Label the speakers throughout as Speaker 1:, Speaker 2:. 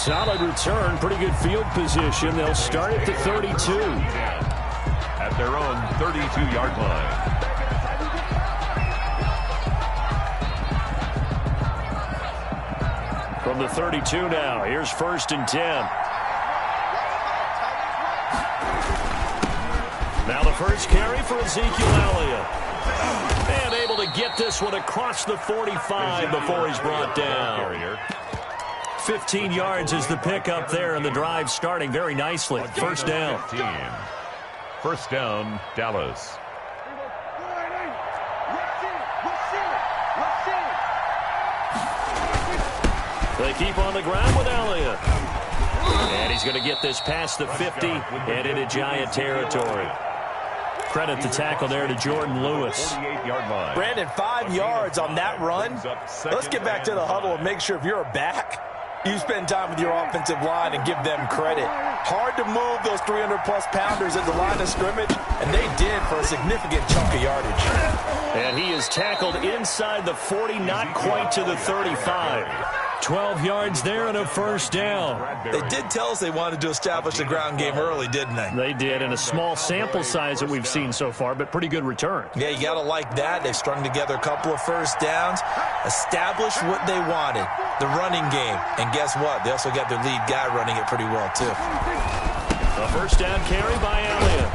Speaker 1: Solid return, pretty good field position. They'll start at the 32.
Speaker 2: At their own 32-yard line.
Speaker 1: From the 32 now, here's 1st and 10. Now the first carry for Ezekiel Elliott. And able to get this one across the 45 before he's brought down. 15 yards is the pickup there, and the drive starting very nicely. First down.
Speaker 2: 15. First down, Dallas.
Speaker 1: They keep on the ground with Elliott. And he's going to get this past the 50 and into Giant territory. Credit the tackle there to Jordan Lewis.
Speaker 3: Brandon, 5 yards on that run. Let's get back to the huddle and make sure if you're a back, you spend time with your offensive line and give them credit. Hard to move those 300-plus pounders at the line of scrimmage, and they did for a significant chunk of yardage.
Speaker 1: And he is tackled inside the 40, not quite to the 35. 12 yards there and a first down.
Speaker 3: They did tell us they wanted to establish the ground game early, didn't they?
Speaker 1: They did, and a small sample size that we've seen so far, but pretty good return.
Speaker 3: Yeah, you got to like that. They've strung together a couple of first downs, established what they wanted, the running game. And guess what? They also got their lead guy running it pretty well, too.
Speaker 1: A first down carry by Elliott.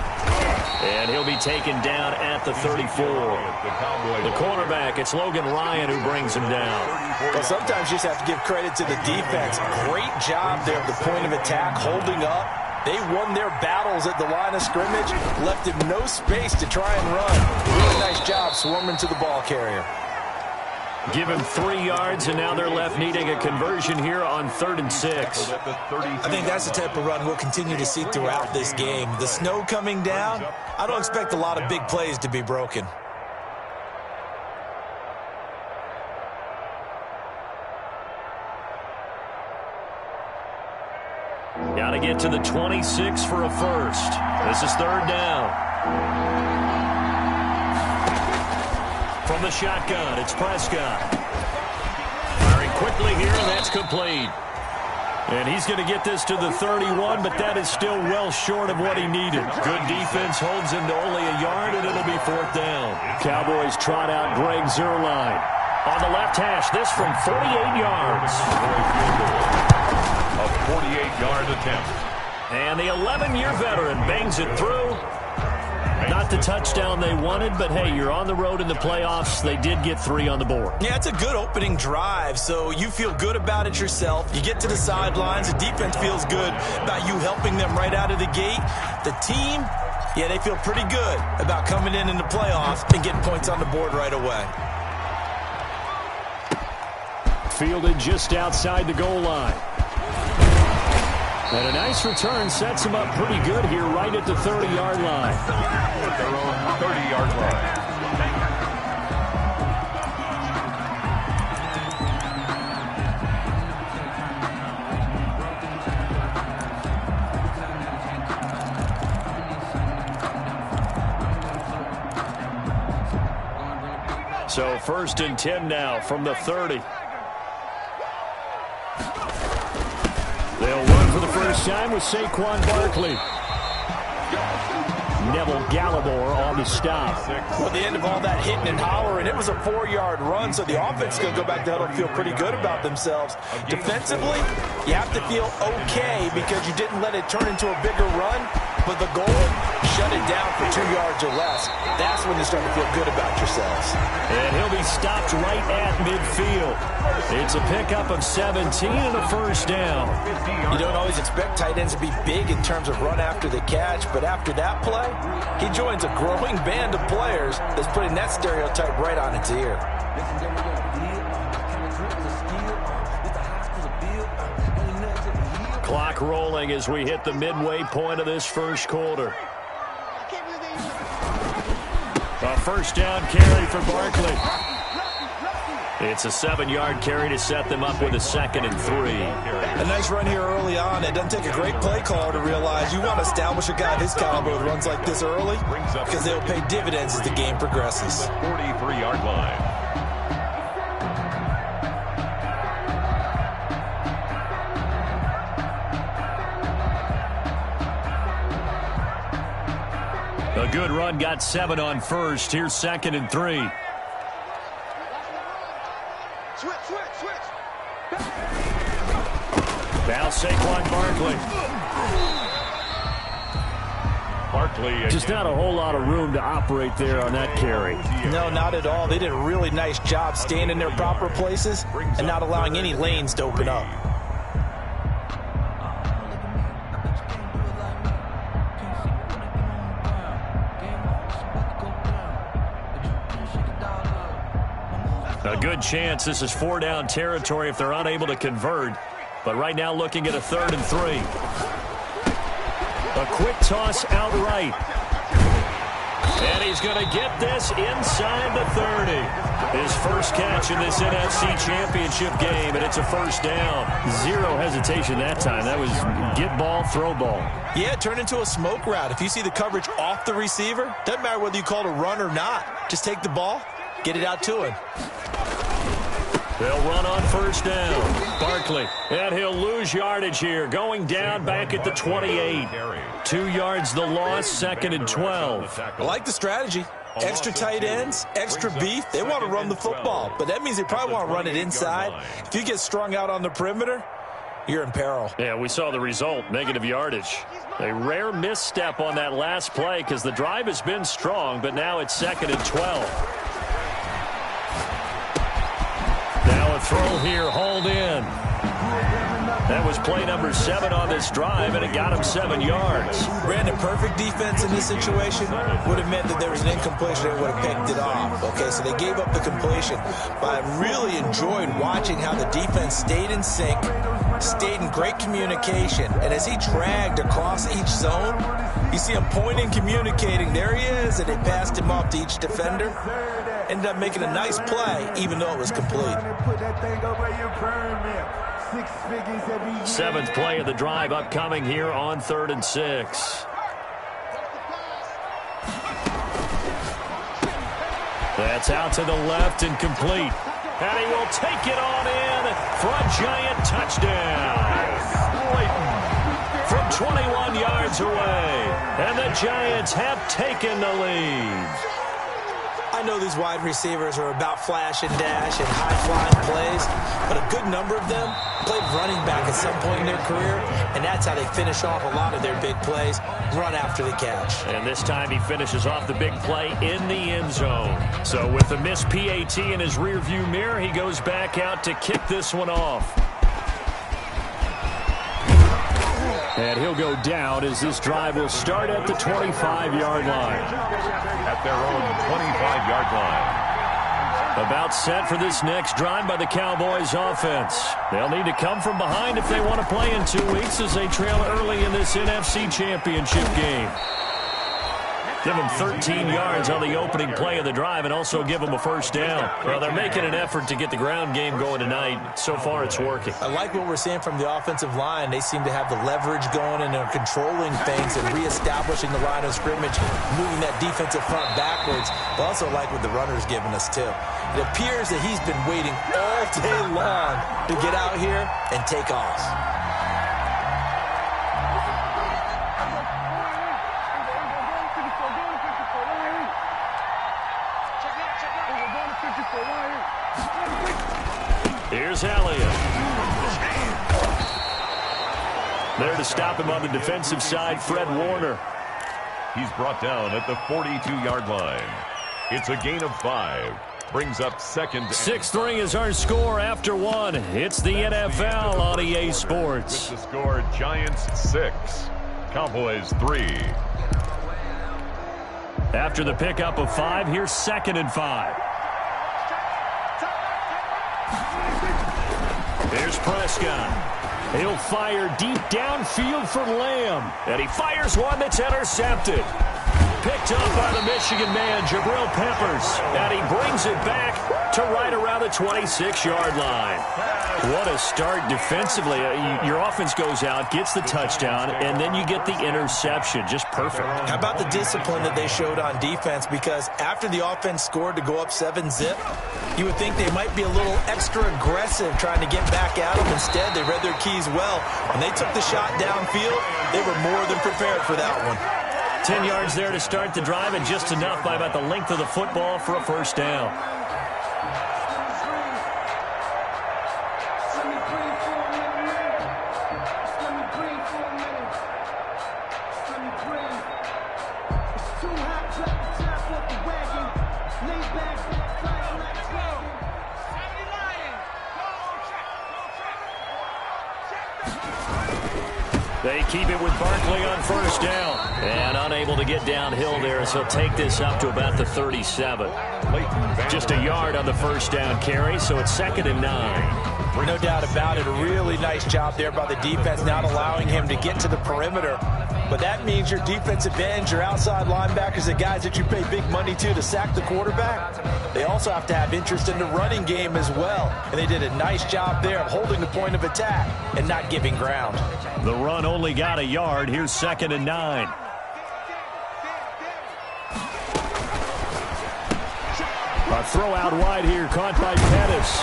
Speaker 1: And he'll be taken down at the 34. The cornerback, it's Logan Ryan who brings him down.
Speaker 3: Well, sometimes you just have to give credit to the defense. Great job there at the point of attack, holding up. They won their battles at the line of scrimmage, left him no space to try and run. Really nice job swarming to the ball carrier.
Speaker 1: Give him 3 yards, and now they're left needing a conversion here on 3rd and 6.
Speaker 3: I think that's the type of run we'll continue to see throughout this game. The snow coming down, I don't expect a lot of big plays to be broken.
Speaker 1: Got to get to the 26 for a first. This is 3rd down. From the shotgun, it's Prescott. Firing quickly here, and that's complete. And he's going to get this to the 31, but that is still well short of what he needed. Good defense holds him to only a yard, and it'll be 4th down. Cowboys trot out Greg Zuerlein. On the left hash, this from 48 yards.
Speaker 2: A 48-yard attempt.
Speaker 1: And the 11-year veteran bangs it through. Not the touchdown they wanted, but hey, you're on the road in the playoffs. They did get 3 on the board.
Speaker 3: Yeah, it's a good opening drive, so you feel good about it yourself. You get to the sidelines. The defense feels good about you helping them right out of the gate. The team, yeah, they feel pretty good about coming in the playoffs and getting points on the board right away.
Speaker 1: Fielded just outside the goal line. And a nice return sets him up pretty good here right at the 30-yard line.
Speaker 2: At their own 30-yard line.
Speaker 1: So 1st and 10 now from the 30. They'll run for the first time with Saquon Barkley. Neville Gallimore on the stop.
Speaker 3: Well, at the end of all that hitting and hollering, it was a 4-yard run, so the offense is going to go back to huddle and feel pretty good about themselves. Defensively, you have to feel okay because you didn't let it turn into a bigger run, but the goal, shut it down for 2 yards or less. That's when you start to feel good about yourselves.
Speaker 1: And he'll be stopped right at midfield. It's a pickup of 17 and a first down.
Speaker 3: You don't always expect tight ends to be big in terms of run after the catch, but after that play, he joins a growing band of players that's putting that stereotype right on its ear.
Speaker 1: Clock rolling as we hit the midway point of this first quarter. A first down carry for Barkley. It's a 7-yard carry to set them up with a 2nd and 3.
Speaker 3: A nice run here early on. It doesn't take a great play caller to realize you want to establish a guy of his caliber who runs like this early because they'll pay dividends as the game progresses.
Speaker 2: 43-yard line.
Speaker 1: A good run, got 7 on first. Here's 2nd and 3. Now Saquon Barkley. Just not a whole lot of room to operate there on that carry.
Speaker 3: No, not at all. They did a really nice job staying in their proper places and not allowing any lanes to open up.
Speaker 1: A good chance this is 4-down territory if they're unable to convert. But right now looking at a 3rd and 3. A quick toss outright. And he's going to get this inside the 30. His first catch in this NFC Championship game, and it's a 1st down. Zero hesitation that time. That was get ball, throw ball.
Speaker 3: Yeah, it turned into a smoke route. If you see the coverage off the receiver, doesn't matter whether you call it a run or not. Just take the ball, get it out to him.
Speaker 1: They'll run on 1st down. Barkley, and he'll lose yardage here. Going down back at the 28. 2 yards the loss, 2nd and 12.
Speaker 3: I like the strategy. Extra tight ends, extra beef. They want to run the football, but that means they probably want to run it inside. If you get strung out on the perimeter, you're in peril.
Speaker 1: Yeah, we saw the result, negative yardage. A rare misstep on that last play because the drive has been strong, but now it's 2nd and 12. Now a throw here, hauled in. That was play number 7 on this drive, and it got him 7 yards.
Speaker 3: Brandon, perfect defense in this situation would have meant that there was an incompletion and would have picked it off. Okay, so they gave up the completion. But I really enjoyed watching how the defense stayed in sync, stayed in great communication, and as he dragged across each zone, you see him pointing, communicating. There he is, and they passed him off to each defender. Ended up making a nice play, even though it was complete.
Speaker 1: 7th play of the drive upcoming here on 3rd and 6. That's out to the left and complete. And he will take it on in for a giant touchdown. From 21 yards away. And the Giants have taken the lead.
Speaker 3: I know these wide receivers are about flash and dash and high-flying plays, but a good number of them played running back at some point in their career, and that's how they finish off a lot of their big plays, run after the catch.
Speaker 1: And this time he finishes off the big play in the end zone. So with the missed PAT in his rearview mirror, he goes back out to kick this one off. And he'll go down as this drive will start at the 25-yard line.
Speaker 2: At their own 25-yard line.
Speaker 1: About set for this next drive by the Cowboys offense. They'll need to come from behind if they want to play in 2 weeks as they trail early in this NFC Championship game. Give them 13 yards on the opening play of the drive and also give them a 1st down. Well, they're making an effort to get the ground game going tonight. So far, it's working.
Speaker 3: I like what we're seeing from the offensive line. They seem to have the leverage going and they're controlling things and reestablishing the line of scrimmage, moving that defensive front backwards. But also like what the runner's giving us, too. It appears that he's been waiting all day long to get out here and take off.
Speaker 1: Here's Elliott. There to stop him on the defensive side, Fred Warner.
Speaker 2: He's brought down at the 42-yard line. It's a gain of 5. Brings up 2nd.
Speaker 1: 6-3 is our score after 1. It's the NFL on EA Sports.
Speaker 2: With the score, Giants 6, Cowboys 3.
Speaker 1: After the pickup of 5, here's 2nd and 5. Here's Prescott. He'll fire deep downfield for Lamb. And he fires one that's intercepted. Picked up by the Michigan man, Jabril Peppers. And he brings it back to right around the 26-yard line. What a start defensively. Your offense goes out, gets the touchdown, and then you get the interception. Just perfect.
Speaker 3: How about the discipline that they showed on defense? Because after the offense scored to go up 7-zip, you would think they might be a little extra aggressive trying to get back at them. Instead, they read their keys well. When they took the shot downfield, they were more than prepared for that one.
Speaker 1: 10 yards there to start the drive, and just enough by about the length of the football for a first down. They keep it with Barkley on first down. And unable to get downhill there as he'll take this up to about the 37. Just a yard on the first down carry, so it's 2nd and 9.
Speaker 3: No doubt about it. A really nice job there by the defense, not allowing him to get to the perimeter. But that means your defensive ends, your outside linebackers, the guys that you pay big money to sack the quarterback, they also have to have interest in the running game as well. And they did a nice job there of holding the point of attack and not giving ground.
Speaker 1: The run only got a yard. Here's 2nd and 9. A throw out wide here, caught by Pettis.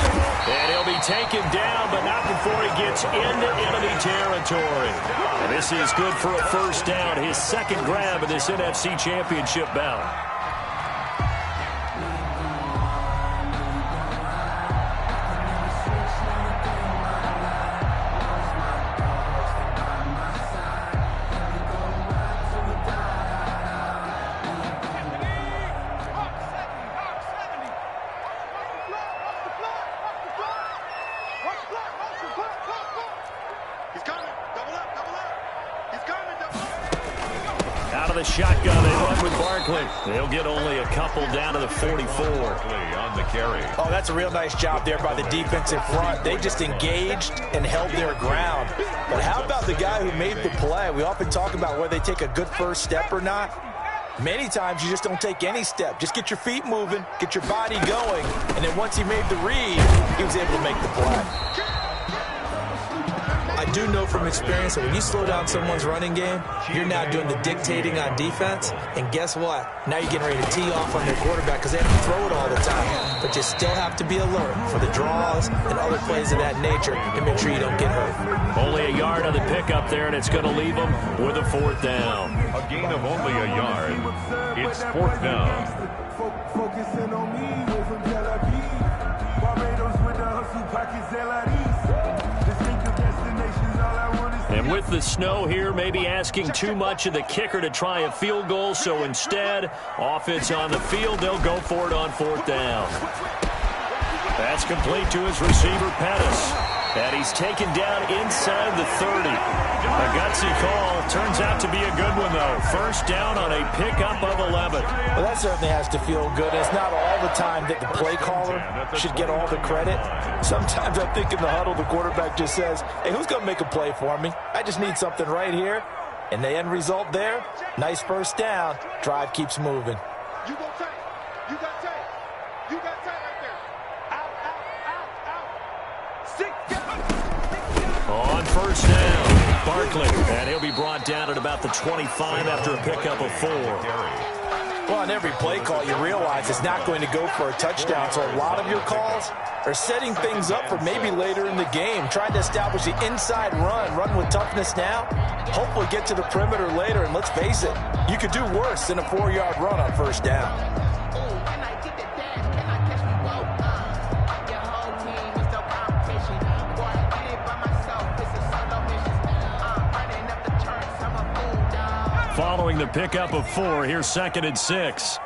Speaker 1: And he'll be taken down, but not before he gets into enemy territory. And this is good for a first down, his second grab of this NFC Championship bout. Shotgun, they run with Barkley. They'll get only a couple down to the 44.
Speaker 2: On the carry.
Speaker 3: Oh, that's a real nice job there by the defensive front. They just engaged and held their ground. But how about the guy who made the play? We often talk about whether they take a good first step or not. Many times you just don't take any step. Just get your feet moving, get your body going, and then once he made the read, he was able to make the play. I do know from experience that when you slow down someone's running game, you're now doing the dictating on defense. And guess what? Now you're getting ready to tee off on their quarterback because they have to throw it all the time. But you still have to be alert for the draws and other plays of that nature to make sure you don't get hurt.
Speaker 1: Only a yard on the pickup there, and it's going to leave them with a 4th down.
Speaker 2: A gain of only a yard. It's 4th down.
Speaker 4: Focusing on me, we're from Tel Aviv. Barbados with the hustle pockets,
Speaker 1: and with the snow here, maybe asking too much of the kicker to try a field goal, so instead, offense on the field, they'll go for it on 4th down. That's complete to his receiver, Pettis. And he's taken down inside the 30. A gutsy call. Turns out to be a good one, though. First down on a pickup of 11.
Speaker 3: Well, that certainly has to feel good. It's not all the time that the play caller should get all the credit. Sometimes I think in the huddle, the quarterback just says, hey, who's going to make a play for me? I just need something right here. And the end result there, nice first down. Drive keeps moving.
Speaker 4: You go tight. You got tight. You got tight right there. Out, out, out, out. 6 yards.
Speaker 1: On first down, Barkley. And he'll be brought down at about the 25 after a pickup of 4.
Speaker 3: Well, on every play call, you realize it's not going to go for a touchdown. So a lot of your calls are setting things up for maybe later in the game, trying to establish the inside run with toughness now, hopefully get to the perimeter later. And let's face it, you could do worse than a 4-yard run on first down.
Speaker 1: Following the pickup of 4, here's 2nd and 6.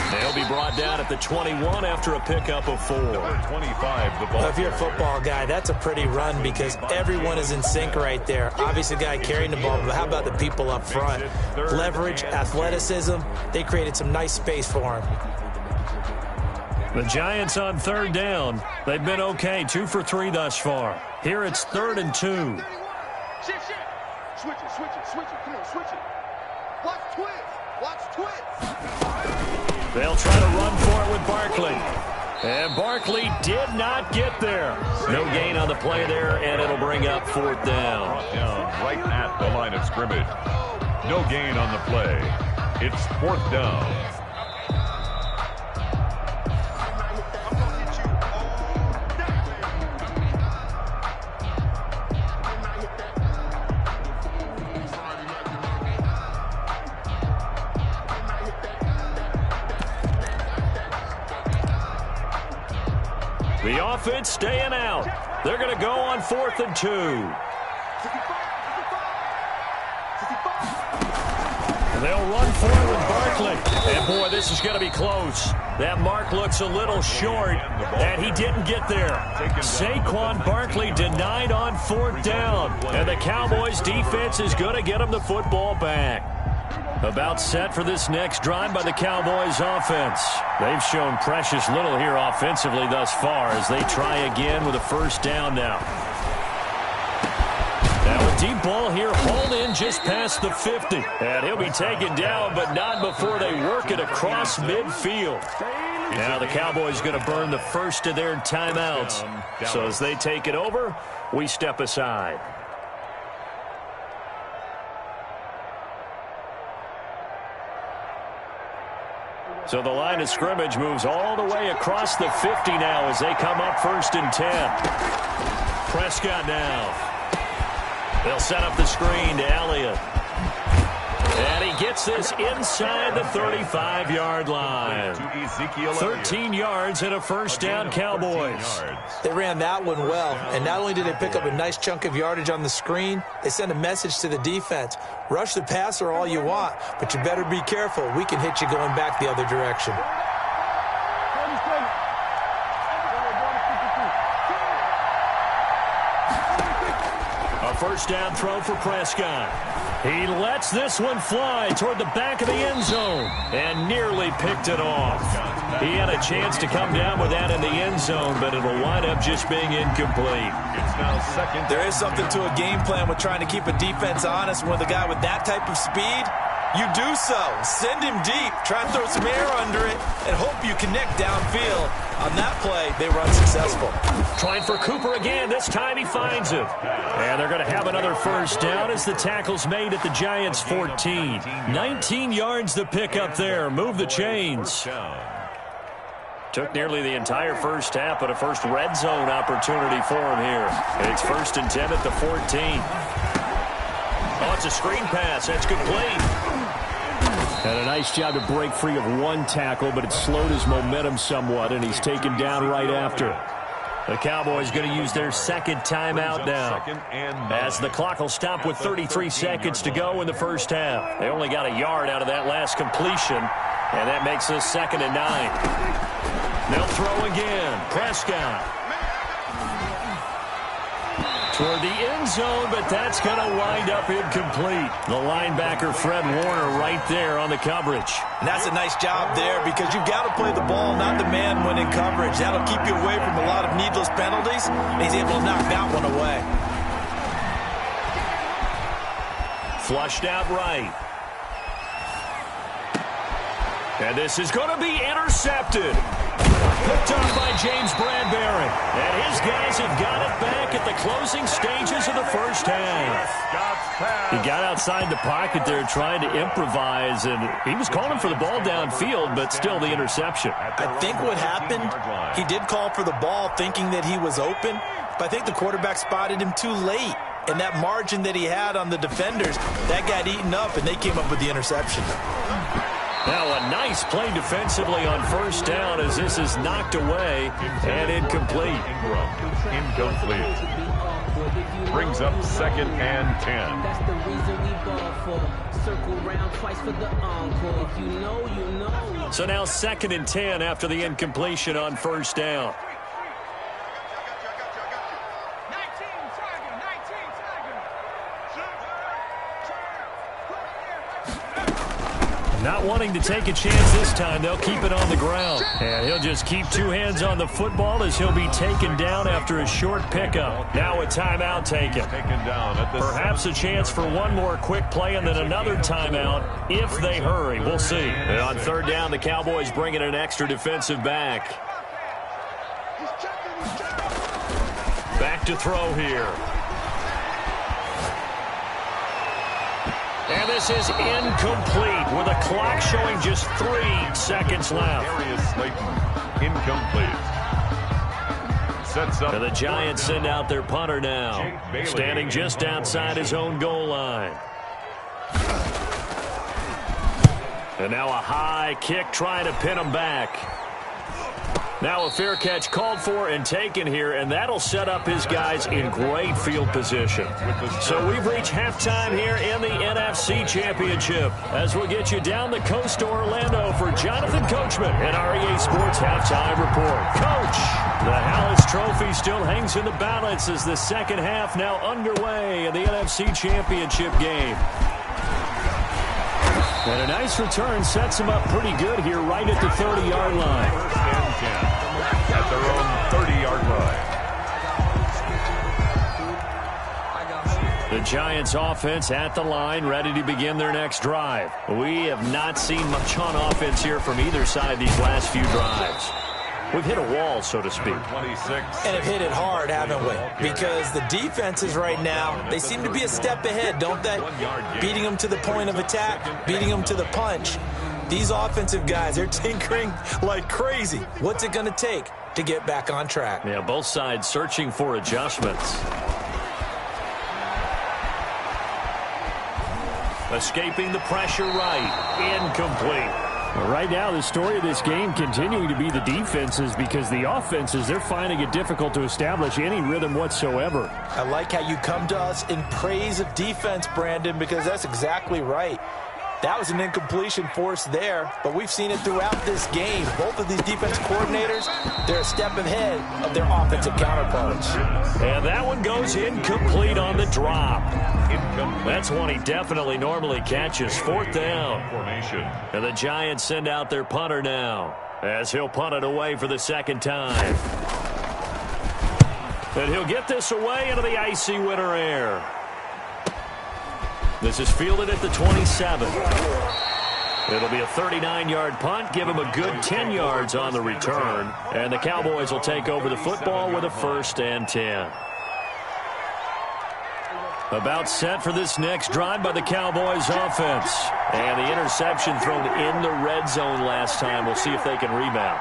Speaker 1: They'll be brought down at the 21 after a pickup of 4.
Speaker 2: 25, the ball.
Speaker 3: Well, if you're a football guy, that's a pretty run because everyone is in sync right there. Obviously, the guy carrying the ball, but how about the people up front? Leverage, athleticism, they created some nice space for him.
Speaker 1: The Giants on 3rd down. They've been okay, 2 for 3 thus far. Here it's 3rd and 2.
Speaker 4: Shit. Switch it. Come on, switch it. Watch twist.
Speaker 1: They'll try to run for it with Barkley. And Barkley did not get there. No gain on the play there, and it'll bring up 4th down.
Speaker 2: Brought down right at the line of scrimmage. No gain on the play. It's 4th down.
Speaker 1: The offense staying out. They're going to go on 4th and 2. They'll run forward with Barkley. And, boy, this is going to be close. That mark looks a little short, and he didn't get there. Saquon Barkley denied on 4th down. And the Cowboys' defense is going to get him the football back. About set for this next drive by the Cowboys offense. They've shown precious little here offensively thus far as they try again with a 1st down now. Now a deep ball here, hauled in just past the 50. And he'll be taken down, but not before they work it across midfield. Now the Cowboys going to burn the first of their timeouts. So as they take it over, we step aside. So the line of scrimmage moves all the way across the 50 now as they come up 1st and 10. Prescott now. They'll set up the screen to Elliott. And he gets this inside the 35-yard line. 13 yards and a 1st down, Cowboys.
Speaker 3: They ran that one well, and not only did they pick up a nice chunk of yardage on the screen, they sent a message to the defense. Rush the passer all you want, but you better be careful. We can hit you going back the other direction.
Speaker 1: A 1st down throw for Prescott. He lets this one fly toward the back of the end zone and nearly picked it off. He had a chance to come down with that in the end zone, but it'll wind up just being incomplete.
Speaker 2: It's now 2nd.
Speaker 3: There is something to a game plan with trying to keep a defense honest. With a guy with that type of speed, you do so. Send him deep. Try and throw some air under it and hope you connect downfield. On that play, they run successful.
Speaker 1: Trying for Cooper again. This time he finds it. And they're going to have another 1st down as the tackle's made at the Giants' 14. 19 yards the pick up there. Move the chains. Took nearly the entire 1st half, but a first red zone opportunity for him here. It's 1st and 10 at the 14. Oh, it's a screen pass. That's complete. And a nice job to break free of one tackle, but it slowed his momentum somewhat, and he's taken down right after. The Cowboys going to use their 2nd timeout now, as the clock will stop with 33 seconds to go in the 1st half. They only got a yard out of that last completion, and that makes this 2nd and 9. They'll throw again. Prescott toward the end zone, but that's going to wind up incomplete. The linebacker, Fred Warner, right there on the coverage.
Speaker 3: And that's a nice job there because you've got to play the ball, not the man when in coverage. That'll keep you away from a lot of needless penalties, and he's able to knock that one away.
Speaker 1: Flushed out right. And this is going to be intercepted. Picked up by James Bradbury. And his guys have got it back at the closing stages of the 1st half. He got outside the pocket there trying to improvise, and he was calling for the ball downfield, but still the interception.
Speaker 3: I think what happened, he did call for the ball thinking that he was open, but I think the quarterback spotted him too late. And that margin that he had on the defenders, that got eaten up, and they came up with the interception.
Speaker 1: Now a nice play defensively on 1st down as this is knocked away and incomplete.
Speaker 2: Incomplete. Brings up 2nd and 10.
Speaker 5: That's the reason we ball for. Circle round twice for the encore. If you know, you know.
Speaker 1: So now 2nd and 10 after the incompletion on 1st down. Not wanting to take a chance this time, they'll keep it on the ground. And he'll just keep 2 hands on the football as he'll be taken down after a short pickup. Now a timeout taken. Perhaps a chance for one more quick play and then another timeout if they hurry. We'll see. And on 3rd down, the Cowboys bring in an extra defensive back. Back to throw here. And this is incomplete with a clock showing just 3 seconds left.
Speaker 2: Incomplete. Sets up.
Speaker 1: And the Giants send out their punter now, standing just outside his own goal line. And now a high kick trying to pin him back. Now a fair catch called for and taken here, and that'll set up his guys in great field position. So we've reached halftime here in the NFC Championship as we'll get you down the coast to Orlando for Jonathan Coachman and our EA Sports Halftime Report. Coach, the Hallis Trophy still hangs in the balance as the second half now underway in the NFC Championship game. And a nice return sets them up pretty good here right at the 30-yard line.
Speaker 2: First and 10 at their own 30-yard line.
Speaker 1: The Giants offense at the line, ready to begin their next drive. We have not seen much on offense here from either side these last few drives. We've hit a wall, so to speak.
Speaker 2: 26.
Speaker 3: And have hit it hard, haven't we? Because the defenses right now, they seem to be a step ahead, don't they? Beating them to the point of attack, beating them to the punch. These offensive guys, they're tinkering like crazy. What's it going to take to get back on track?
Speaker 1: Yeah, both sides searching for adjustments. Escaping the pressure right. Incomplete.
Speaker 6: Well, right now, the story of this game continuing to be the defenses because the offenses, they're finding it difficult to establish any rhythm whatsoever.
Speaker 3: I like how you come to us in praise of defense, Brandon, because that's exactly right. That was an incompletion forced there, but we've seen it throughout this game. Both of these defense coordinators, they're a step ahead of their offensive counterparts.
Speaker 1: And that one goes incomplete on the drop. That's one he definitely normally catches. Fourth down.
Speaker 2: Formation.
Speaker 1: And the Giants send out their punter now as he'll punt it away for the second time. And he'll get this away into the icy winter air. This is fielded at the 27. It'll be a 39-yard punt, give him a good 10 yards on the return. And the Cowboys will take over the football with a 1st and 10. About set for this next drive by the Cowboys offense. And the interception thrown in the red zone last time. We'll see if they can rebound.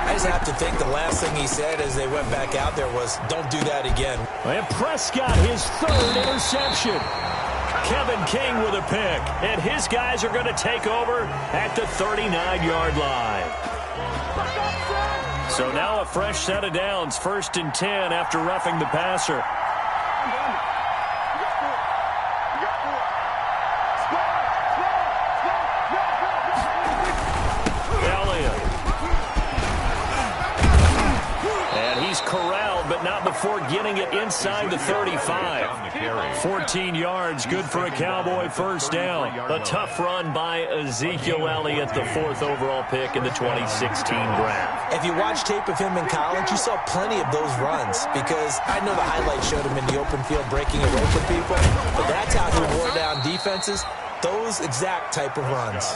Speaker 3: I just have to think the last thing he said as they went back out there was, don't do that again.
Speaker 1: And Prescott, his 3rd interception. Kevin King with a pick. And his guys are going to take over at the 39-yard line. So now a fresh set of downs. 1st and 10 after roughing the passer. Corralled, but not before getting it inside the 35. 14 yards, good for a Cowboy 1st down. A tough run by Ezekiel Elliott, the 4th overall pick in the 2016 draft.
Speaker 3: If you watch tape of him in college, you saw plenty of those runs because I know the highlights showed him in the open field breaking away from people, but that's how he wore down defenses. Those exact type of runs.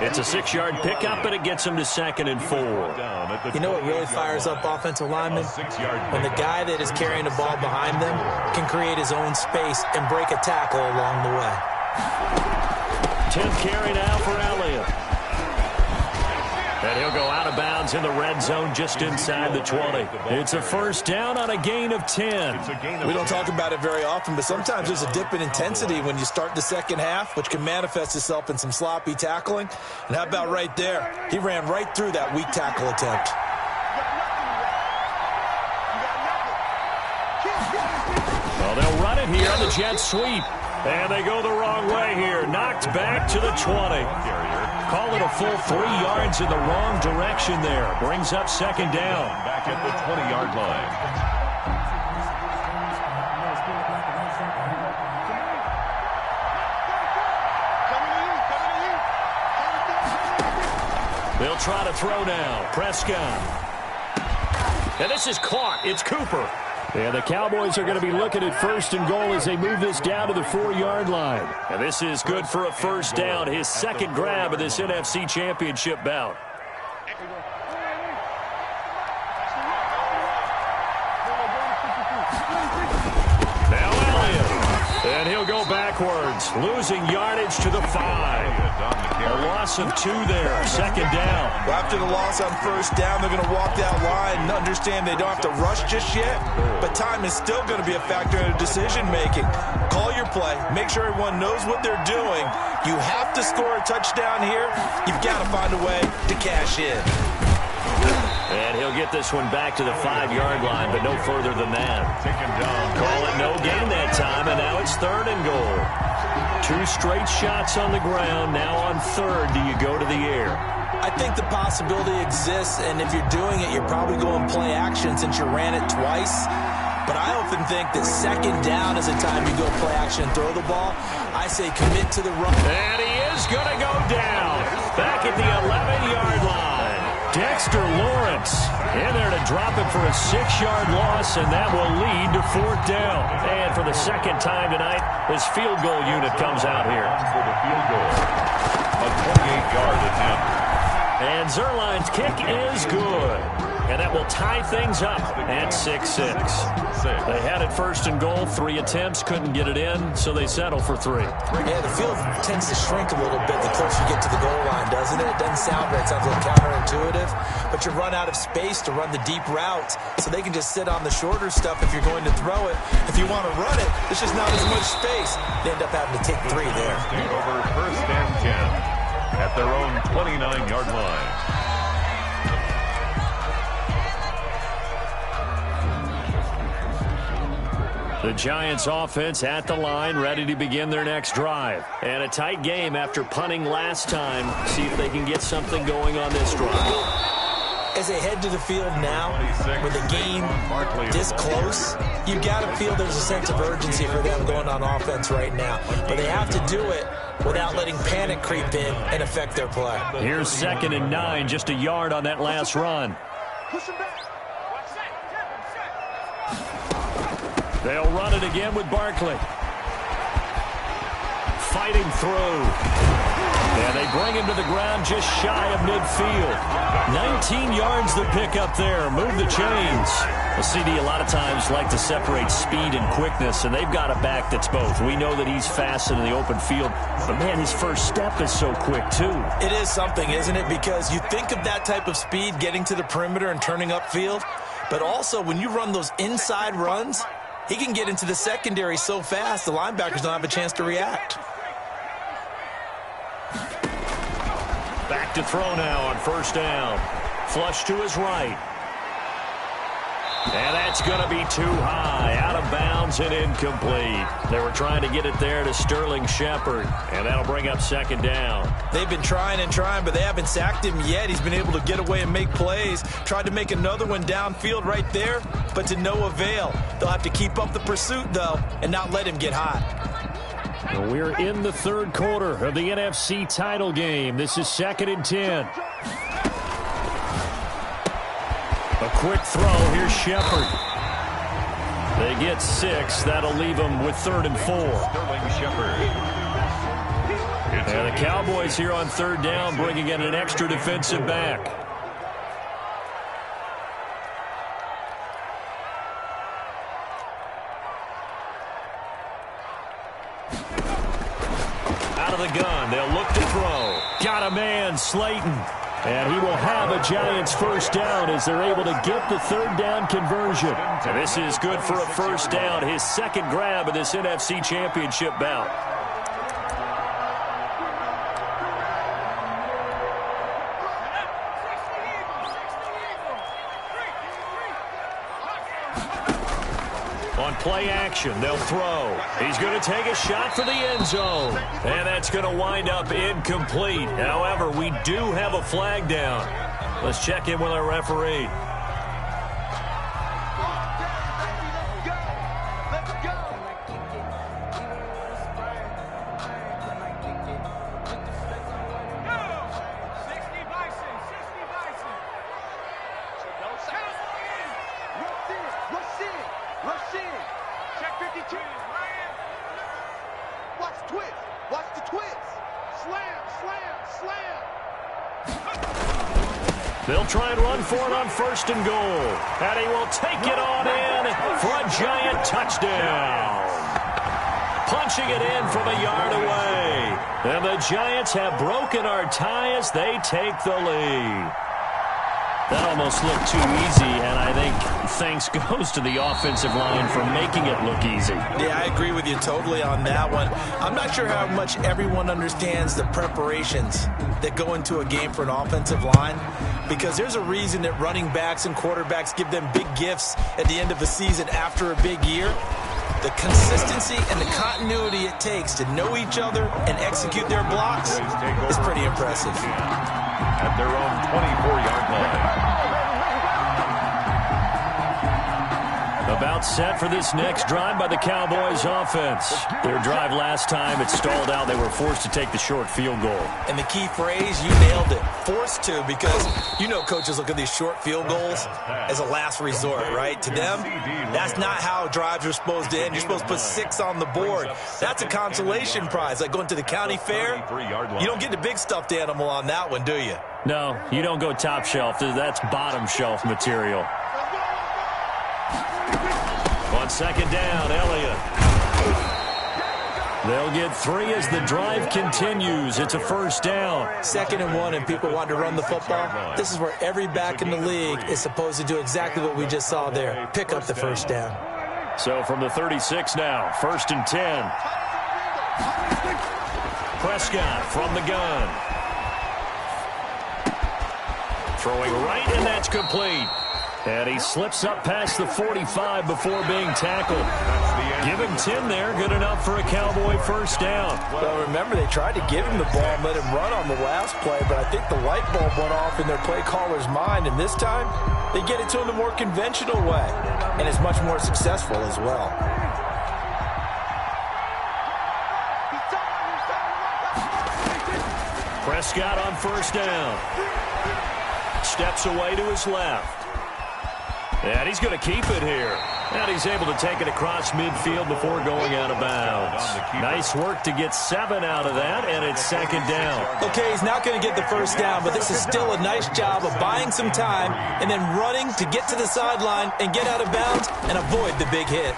Speaker 1: It's a 6-yard pickup, but it gets him to 2nd and 4.
Speaker 3: You know what really fires up offensive linemen? When the guy that is carrying the ball behind them can create his own space and break a tackle along the way.
Speaker 1: 10th carry now for Elliott. And he'll go out of bounds in the red zone just inside the 20. It's a 1st down on a gain of 10.
Speaker 3: We don't talk about it very often, but sometimes there's a dip in intensity when you start the second half, which can manifest itself in some sloppy tackling. And how about right there? He ran right through that weak tackle attempt.
Speaker 1: Well, they'll run it here on the jet sweep. And they go the wrong way here. Knocked back to the 20. Call it a full 3 yards in the wrong direction there. Brings up 2nd down.
Speaker 2: Back at the 20-yard line.
Speaker 1: They'll try to throw now. Prescott. And this is caught. It's Cooper. And the Cowboys are going to be looking at 1st and goal as they move this down to the 4-yard line. And this is good for a 1st down, his 2nd grab of this NFC Championship bout. Now Elliott. And he'll go backwards, losing yardage to the 5. A loss of 2 there, 2nd down.
Speaker 3: Well, after the loss on 1st down, they're going to walk that line and understand they don't have to rush just yet, but time is still going to be a factor in decision-making. Call your play. Make sure everyone knows what they're doing. You have to score a touchdown here. You've got to find a way to cash in.
Speaker 1: And he'll get this one back to the 5-yard line, but no further than that.
Speaker 2: Taken down.
Speaker 1: Call it no gain that time, and now it's 3rd and goal. 2 straight shots on the ground. Now on 3rd, do you go to the air?
Speaker 3: I think the possibility exists, and if you're doing it, you're probably going play action since you ran it twice. But I often think that 2nd down is the time you go play action and throw the ball. I say commit to the run.
Speaker 1: And he is going to go down back at the 11-yard line. Dexter Lawrence in there to drop it for a 6-yard loss, and that will lead to 4th down. And for the 2nd time tonight, his field goal unit comes out here.
Speaker 2: For the field goal. A 28-yard attempt.
Speaker 1: And Zerline's kick is good. And that will tie things up at 6-6. They had it 1st and goal, 3 attempts, couldn't get it in, so they settle for 3.
Speaker 3: Yeah, the field tends to shrink a little bit the closer you get to the goal line, doesn't it? It doesn't sound right. It sounds a little counterintuitive. But you run out of space to run the deep routes, so they can just sit on the shorter stuff if you're going to throw it. If you want to run it, there's just not as much space. They end up having to take 3 there.
Speaker 2: Over 1st and 10 at their own 29-yard line.
Speaker 1: The Giants offense at the line, ready to begin their next drive. And a tight game after punting last time. See if they can get something going on this drive.
Speaker 3: As they head to the field now, with the game this close, you've got to feel there's a sense of urgency for them going on offense right now. But they have to do it without letting panic creep in and affect their play.
Speaker 1: Here's 2nd and 9, just a yard on that last run.
Speaker 4: Push him back.
Speaker 1: They'll run it again with Barkley. Fighting through. And they bring him to the ground just shy of midfield. 19 yards the pick up there. Move the chains. The CD a lot of times like to separate speed and quickness, and they've got a back that's both. We know that he's fast in the open field, but, man, his first step is so quick, too.
Speaker 3: It is something, isn't it? Because you think of that type of speed getting to the perimeter and turning upfield, but also when you run those inside runs, he can get into the secondary so fast, the linebackers don't have a chance to react.
Speaker 1: Back to throw now on 1st down. Flush to his right. And that's going to be too high. Out of bounds and incomplete. They were trying to get it there to Sterling Shepard, and that'll bring up 2nd down.
Speaker 3: They've been trying and trying, but they haven't sacked him yet. He's been able to get away and make plays. Tried to make another one downfield right there, but to no avail. They'll have to keep up the pursuit, though, and not let him get hot.
Speaker 6: We're in the 3rd quarter of the NFC title game. This is 2nd and 10. A quick throw. Here's Shepard. They get 6. That'll leave them with 3rd and 4.
Speaker 2: Sterling Shepard.
Speaker 1: And the Cowboys here on 3rd down, bringing in an extra defensive back. Out of the gun. They'll look to throw. Got a man, Slayton. And he will have a Giants 1st down as they're able to get the 3rd down conversion. And this is good for a 1st down, his 2nd grab of this NFC Championship bout. On play action, they'll throw. He's going to take a shot for the end zone. And that's going to wind up incomplete. However, we do have a flag down. Let's check in with our referee. They'll try and run for it on 1st and goal. And he will take it on in for a Giant touchdown. Punching it in from a yard away. And the Giants have broken our tie as they take the lead. That almost looked too easy, and I think thanks goes to the offensive line for making it look easy.
Speaker 3: Yeah, I agree with you totally on that one. I'm not sure how much everyone understands the preparations that go into a game for an offensive line, because there's a reason that running backs and quarterbacks give them big gifts at the end of a season after a big year. The consistency and the continuity it takes to know each other and execute their blocks is pretty impressive.
Speaker 2: At their own 24-yard line.
Speaker 1: About set for this next drive by the Cowboys offense. Their drive last time, it stalled out. They were forced to take the short field goal.
Speaker 3: And the key phrase, you nailed it, forced to, because you know coaches look at these short field goals as a last resort, right? To them, that's not how drives are supposed to end. You're supposed to put 6 on the board. That's a consolation prize, like going to the county fair. You don't get the big stuffed animal on that one, do you?
Speaker 1: No, you don't go top shelf. That's bottom shelf material. On second down, Elliott. They'll get 3 as the drive continues. It's a first down.
Speaker 3: 2nd and 1, and people want to run the football. This is where every back in the league is supposed to do exactly what we just saw there. Pick up the first down.
Speaker 1: So from the 36 now, 1st and 10. Prescott from the gun. Throwing right, and that's complete. And he slips up past the 45 before being tackled. Give him 10 there. Good enough for a Cowboy first down.
Speaker 3: Well, remember, they tried to give him the ball and let him run on the last play, but I think the light bulb went off in their play caller's mind, and this time they get it to him the more conventional way, and it's much more successful as well.
Speaker 1: Prescott on first down. Steps away to his left. And he's going to keep it here. And he's able to take it across midfield before going out of bounds. Nice work to get 7 out of that, and it's second down.
Speaker 3: Okay, he's not going to get the first down, but this is still a nice job of buying some time and then running to get to the sideline and get out of bounds and avoid the big hit.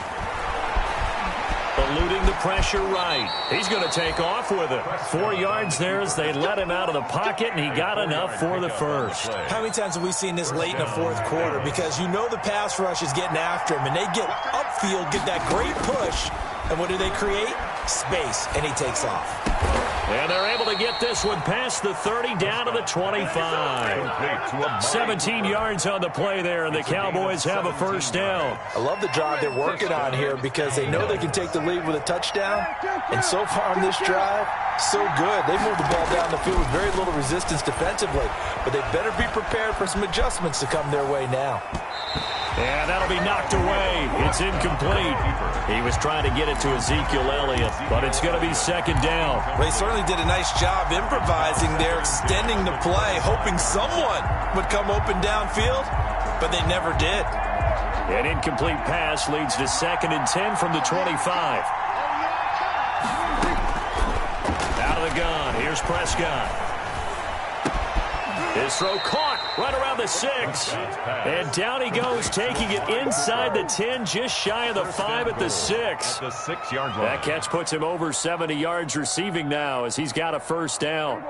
Speaker 1: Eluding the pressure right. He's going to take off with it. 4 yards there as they let him out of the pocket, and he got enough for the first.
Speaker 3: How many times have we seen this late in the 4th quarter? Because you know the pass rush is getting after him, and they get upfield, get that great push, and what do they create? Space, and he takes off.
Speaker 1: And they're able to get this one past the 30 down to the 25. 17 yards on the play there, and the Cowboys have a first down.
Speaker 3: I love the drive they're working on here because they know they can take the lead with a touchdown. And so far on this drive, so good. They moved the ball down the field with very little resistance defensively. But they better be prepared for some adjustments to come their way now.
Speaker 1: And that'll be knocked away. It's incomplete. He was trying to get it to Ezekiel Elliott, but it's going to be second down.
Speaker 3: Well, he certainly did a nice job improvising there, extending the play, hoping someone would come open downfield, but they never did.
Speaker 1: An incomplete pass leads to 2nd and 10 from the 25. Out of the gun, here's Prescott. His throw caught right around the 6. And down he goes, taking it inside the 10, just shy of the 5 at the 6.
Speaker 2: At the 6-yard line.
Speaker 1: That catch puts him over 70 yards receiving now as he's got a first down.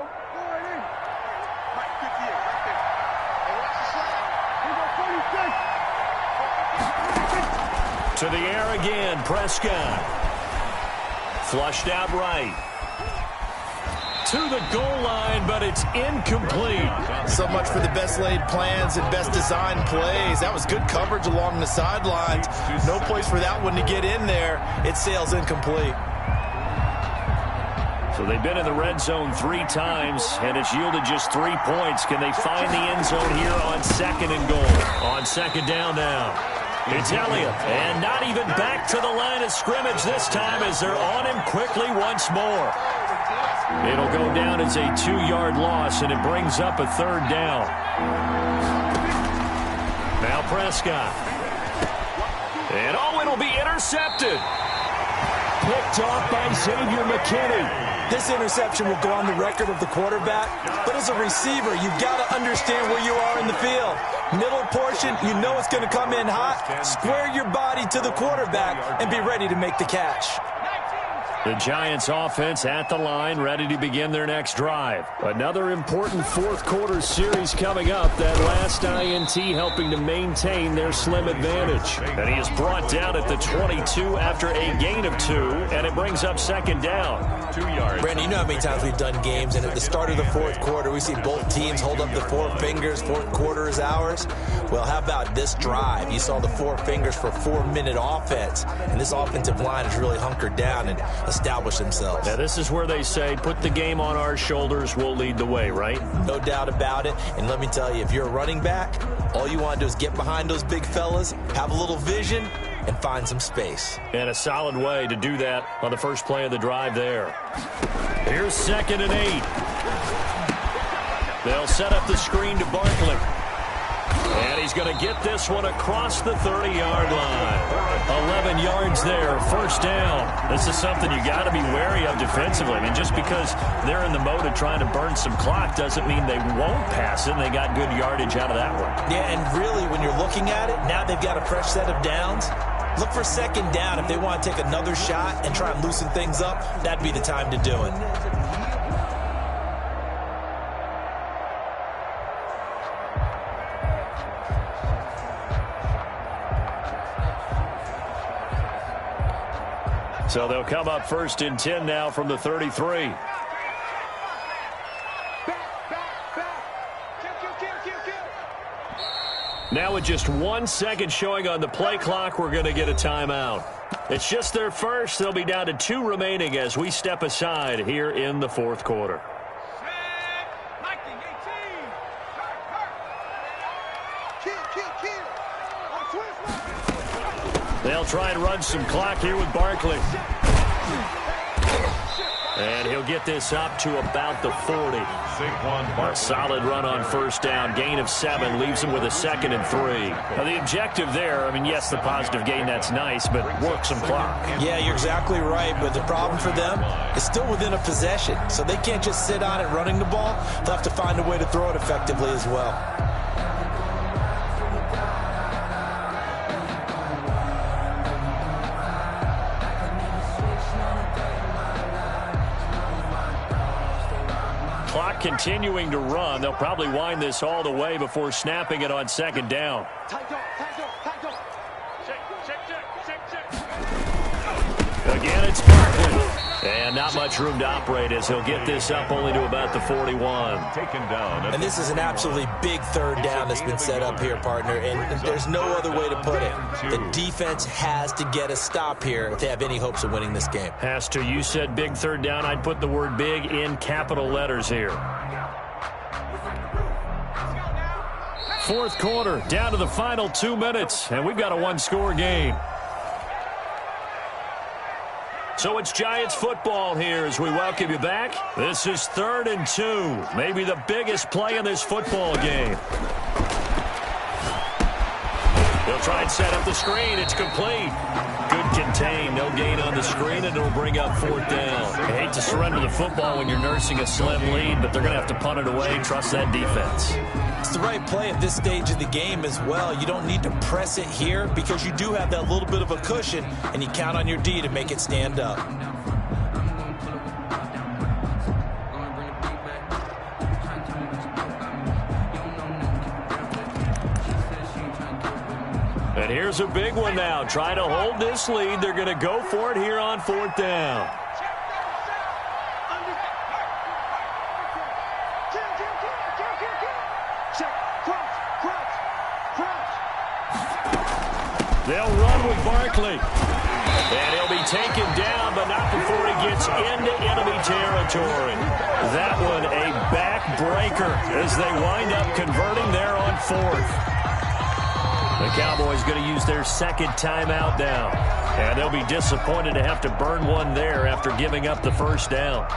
Speaker 1: To the air again, Prescott. Flushed out right. To the goal line, but it's incomplete.
Speaker 3: So much for the best laid plans and best designed plays. That was good coverage along the sidelines. No place for that one to get in there. It sails incomplete.
Speaker 1: So they've been in the red zone 3 times, and it's yielded just 3 points. Can they find the end zone here on 2nd and goal? On second down now. It's Elliott, and not even back to the line of scrimmage this time as they're on him quickly once more. It'll go down as a 2-yard loss, and it brings up a 3rd down. Now Prescott. And it'll be intercepted. Picked off by Xavier McKinney.
Speaker 3: This interception will go on the record of the quarterback, but as a receiver, you've got to understand where you are in the field. Middle portion, you know it's going to come in hot. Square your body to the quarterback and be ready to make the catch.
Speaker 1: The Giants offense at the line, ready to begin their next drive. Another important fourth quarter series coming up. That last INT helping to maintain their slim advantage. And he is brought down at the 22 after a gain of 2, and it brings up second down.
Speaker 2: 2 yards.
Speaker 3: Brandon, you know how many times we've done games, and at the start of the fourth quarter, we see both teams hold up the 4 fingers, fourth quarter is ours. Well, how about this drive? You saw the 4 fingers for 4-minute offense, and this offensive line has really hunkered down and established themselves.
Speaker 1: Now, this is where they say, put the game on our shoulders, we'll lead the way, right?
Speaker 3: No doubt about it, and let me tell you, if you're a running back, all you want to do is get behind those big fellas, have a little vision, and find some space.
Speaker 1: And a solid way to do that on the first play of the drive there. Here's 2nd and 8. They'll set up the screen to Barkley. And he's going to get this one across the 30-yard line. 11 yards there, first down. This is something you got to be wary of defensively. I mean, just because they're in the mode of trying to burn some clock doesn't mean they won't pass it, and they got good yardage out of that one.
Speaker 3: Yeah, and really, when you're looking at it, now they've got a fresh set of downs. Look for second down. If they want to take another shot and try and loosen things up, that'd be the time to do it.
Speaker 1: So they'll come up 1st and 10 now from the 33. Now with just 1 second showing on the play clock, we're going to get a timeout. It's just their first. They'll be down to 2 remaining as we step aside here in the fourth quarter. They'll try and run some clock here with Barkley. And he'll get this up to about the 40. A solid run on first down. Gain of 7 leaves him with a 2nd and 3. Now the objective there, I mean, yes, the positive gain, that's nice, but work some clock.
Speaker 3: Yeah, you're exactly right, but the problem for them is still within a possession. So they can't just sit on it running the ball. They'll have to find a way to throw it effectively as well.
Speaker 1: Clock continuing to run. They'll probably wind this all the way before snapping it on second down. Again, it's Barkley. And not much room to operate as he'll get this up only to about the 41.
Speaker 2: Taken down.
Speaker 3: And this is an absolutely big third down that's been set up here, partner, and there's no other way to put it. The defense has to get a stop here if they have any hopes of winning this game.
Speaker 1: Has to. You said big third down. I'd put the word big in capital letters here. Fourth quarter, down to the final 2 minutes, and we've got a 1-score game. So it's Giants football here as we welcome you back. This is 3rd and 2, maybe the biggest play in this football game. They'll try and set up the screen. It's complete. Good contain. No gain on the screen, and it'll bring up 4th down. I hate to surrender the football when you're nursing a slim lead, but they're going to have to punt it away. Trust that defense.
Speaker 3: It's the right play at this stage of the game as well. You don't need to press it here because you do have that little bit of a cushion, and you count on your D to make it stand up.
Speaker 1: And here's a big one now. Trying to hold this lead. They're going to go for it here on 4th down. They'll run with Barkley. And he'll be taken down, but not before he gets into enemy territory. That one a backbreaker as they wind up converting there on 4th. The Cowboys going to use their 2nd timeout now. And they'll be disappointed to have to burn one there after giving up the first down.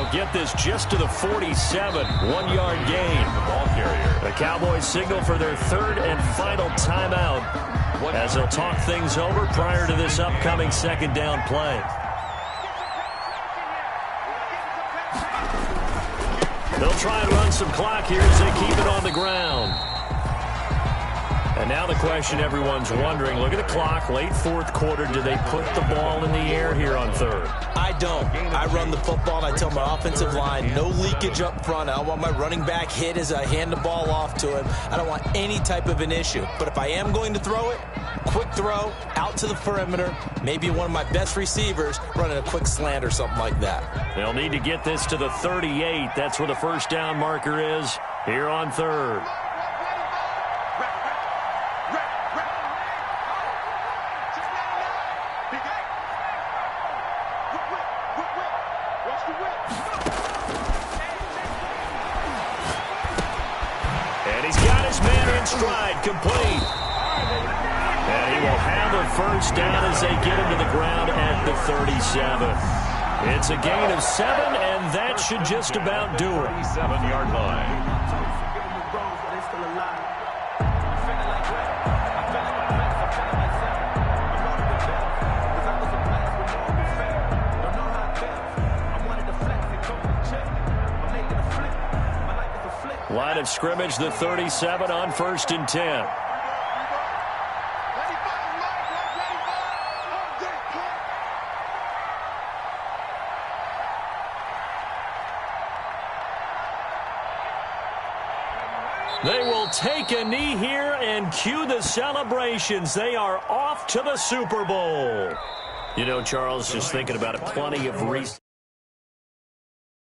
Speaker 1: They'll get this just to the 47. 1-yard gain.
Speaker 2: The ball carrier.
Speaker 1: The Cowboys signal for their third and final timeout as they'll talk things over prior to this upcoming second down play. They'll try and run some clock here as they keep it on the ground. And now the question everyone's wondering, look at the clock, late fourth quarter, do they put the ball in the air here on third?
Speaker 3: I don't. I run the football, and I tell my offensive line, no leakage up front. I don't want my running back hit as I hand the ball off to him. I don't want any type of an issue. But if I am going to throw it, quick throw, out to the perimeter, maybe one of my best receivers running a quick slant or something like that.
Speaker 1: They'll need to get this to the 38. That's where the first down marker is here on third. And he's got his man in stride, complete. And he will have a first down as they get him to the ground at the 37. It's a gain of 7, and that should just about do it.
Speaker 2: 37-yard line.
Speaker 1: Line of scrimmage, the 37 on 1st and 10. They will take a knee here and cue the celebrations. They are off to the Super Bowl. You know, Charles, just thinking about it, plenty of recent